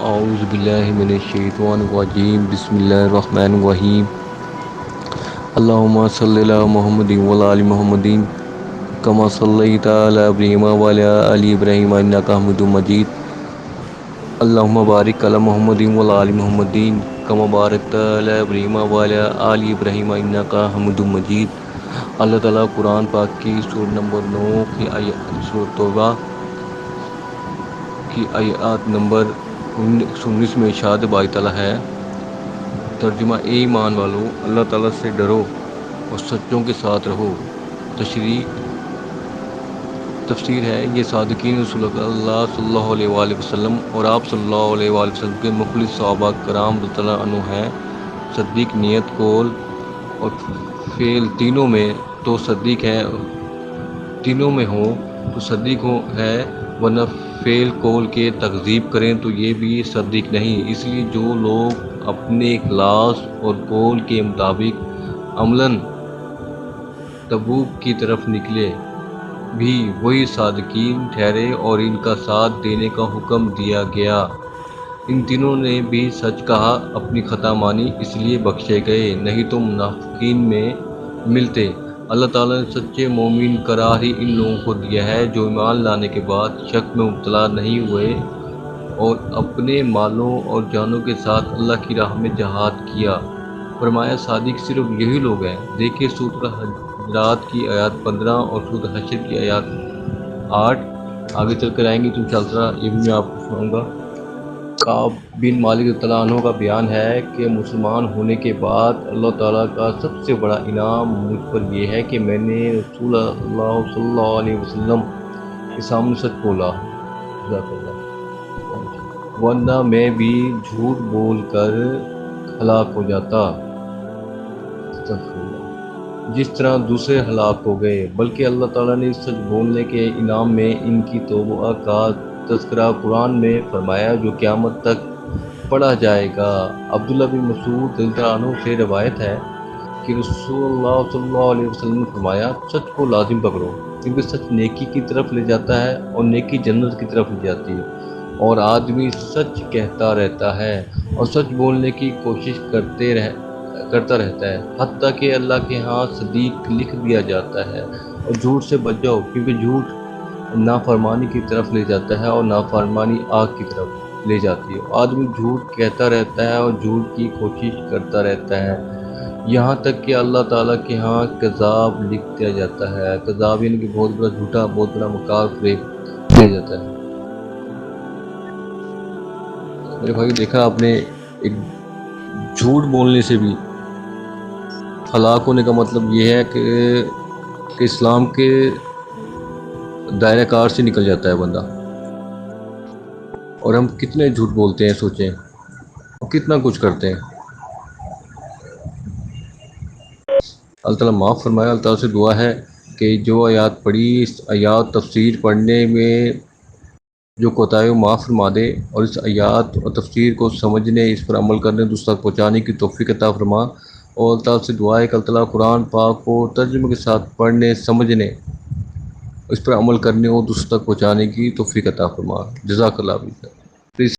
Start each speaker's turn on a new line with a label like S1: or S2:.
S1: اعوذ باللہ من الشیطان الرجیم بسم اللہ الرحمن الرحیم اللہم صلی علی محمد وعلی آل محمد کما صلیت علی ابراہیم وعلی آل ابراہیم انک حمید مجید اللہم بارک علی محمد وعلی آل محمد کما بارکت علی ابراہیم وعلی آل ابراہیم انک حمید مجید۔ اللہ تعالیٰ قرآن پاک کی سورہ نمبر 9 کی سورۃ توبہ کی آیات نمبر 19 میں ارشاد باری تعالیٰ ہے، ترجمہ: اے ایمان والو، اللہ تعالیٰ سے ڈرو اور سچوں کے ساتھ رہو۔ تفسیر ہے، یہ صادقین رسول اللہ صلی اللہ علیہ وآلہ وسلم اور آپ صلی اللہ علیہ وآلہ وسلم کے مخلص صحابہ کرام رضی اللہ عنہ ہیں۔ صدیق نیت، قول اور فعل تینوں میں ہوں تو صدیق ہے، ورنہ فعل قول کے تکذیب کریں تو یہ بھی صدیق نہیں۔ اس لیے جو لوگ اپنے اخلاص اور قول کے مطابق عملاً تبوک کی طرف نکلے بھی وہی صادقین ٹھہرے اور ان کا ساتھ دینے کا حکم دیا گیا۔ ان تینوں نے بھی سچ کہا، اپنی خطا مانی، اس لیے بخشے گئے، نہیں تو منافقین میں ملتے۔ اللہ تعالیٰ نے سچے مومن قرار ہی ان لوگوں کو دیا ہے جو ایمان لانے کے بعد شک میں مبتلا نہیں ہوئے اور اپنے مالوں اور جانوں کے ساتھ اللہ کی راہ میں جہاد کیا۔ فرمایا صادق صرف یہی لوگ ہیں۔ دیکھیے سورۃ حجرات کی آیات 15 اور سورۃ حشر کی آیات 8 آگے چل کر آئیں گی تو انشاءاللہ یہ بھی میں آپ کو سناؤں گا۔ کعب بن مالک رضی اللہ عنہ کا بیان ہے کہ مسلمان ہونے کے بعد اللہ تعالیٰ کا سب سے بڑا انعام مجھ پر یہ ہے کہ میں نے رسول اللہ صلی اللہ علیہ وسلم کے سامنے سچ بولا، ورنہ میں بھی جھوٹ بول کر ہلاک ہو جاتا، جس طرح دوسرے ہلاک ہو گئے۔ بلکہ اللہ تعالیٰ نے سچ بولنے کے انعام میں ان کی توبہ کا تذکرہ قرآن میں فرمایا جو قیامت تک پڑھا جائے گا۔ عبداللہ بن مسعود رضی اللہ عنہ سے روایت ہے کہ رسول اللہ صلی اللہ علیہ وسلم نے فرمایا، سچ کو لازم پکڑو، کیونکہ سچ نیکی کی طرف لے جاتا ہے اور نیکی جنت کی طرف لے جاتی ہے، اور آدمی سچ کہتا رہتا ہے اور سچ بولنے کی کوشش کرتا رہتا ہے، حتیٰ کہ اللہ کے ہاں صدیق لکھ دیا جاتا ہے۔ اور جھوٹ سے بچ جاؤ، کیونکہ جھوٹ نافرمانی کی طرف لے جاتا ہے اور نافرمانی آگ کی طرف لے جاتی ہے۔ آدمی جھوٹ کہتا رہتا ہے اور جھوٹ کی کوشش کرتا رہتا ہے، یہاں تک کہ اللہ تعالیٰ کے ہاں کذاب لکھ دیا جاتا ہے۔ کذاب یعنی کہ بہت بڑا جھوٹا، بہت بڑا مکار فریب دیا جاتا ہے۔ میرے بھائی دیکھا آپ نے، ایک جھوٹ بولنے سے بھی ہلاک ہونے کا مطلب یہ ہے کہ اسلام کے دائرہ کار سے نکل جاتا ہے بندہ۔ اور ہم کتنے جھوٹ بولتے ہیں، سوچیں، اور کتنا کچھ کرتے ہیں۔ اللہ تعالیٰ معاف فرمائے۔ اللہ تعالیٰ سے دعا ہے کہ جو آیات پڑھی، اس آیات تفسیر پڑھنے میں جو کوتاہی وہ معاف فرما دے، اور اس آیات اور تفسیر کو سمجھنے، اس پر عمل کرنے، دوسروں تک پہنچانے کی توفیق عطا فرما۔ اور اللہ تعالیٰ سے دعا ہے کہ اللہ تعالیٰ قرآن پاک کو ترجمے کے ساتھ پڑھنے، سمجھنے، اس پر عمل کرنے اور دوسروں تک پہنچانے کی توفیق عطا فرما۔ جزاک اللہ۔